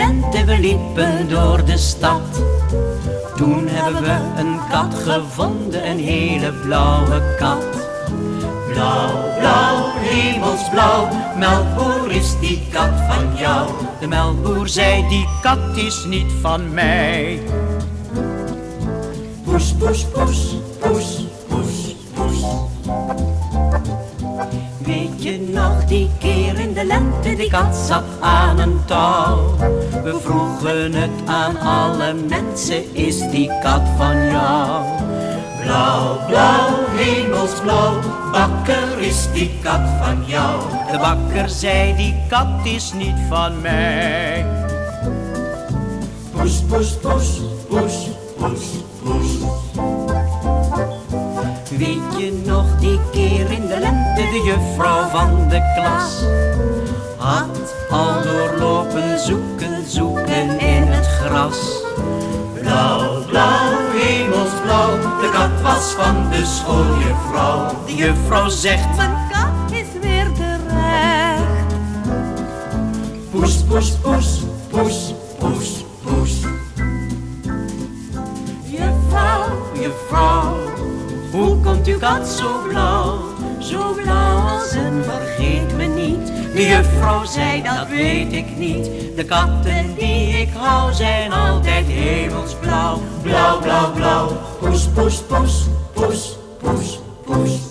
lente, we liepen door de stad. Toen hebben we een kat gevonden, een hele blauwe kat. Blauw, blauw, hemelsblauw, melkboer, is die kat van jou? De melkboer zei, die kat is niet van mij. Poes, poes, poes, poes, poes, poes. Weet je nog die keer in de lente, die kat zat aan een touw. We vroegen het aan alle mensen, is die kat van jou? Blauw, blauw, hemelsblauw, bakker, is die kat van jou? De bakker zei, die kat is niet van mij. Poes, poes, poes, poes, poes, poes. Weet je nog die keer in de lente, de juffrouw van de klas had al doorlopen zoeken in het gras. Blauw, blauw, hemelsblauw, de kat was van de schooljuffrouw. De juffrouw zegt, mijn kat is weer terecht. poes, poes, poes, poes, poes, poes. Juffrouw, juffrouw, hoe komt uw kat zo blauw? Zo blauw als een vergeet me niet. De juffrouw zei, dat weet ik niet. De katten die ik hou zijn altijd hemelsblauw. Blauw, blauw, blauw, poes, poes, poes, poes, poes, poes.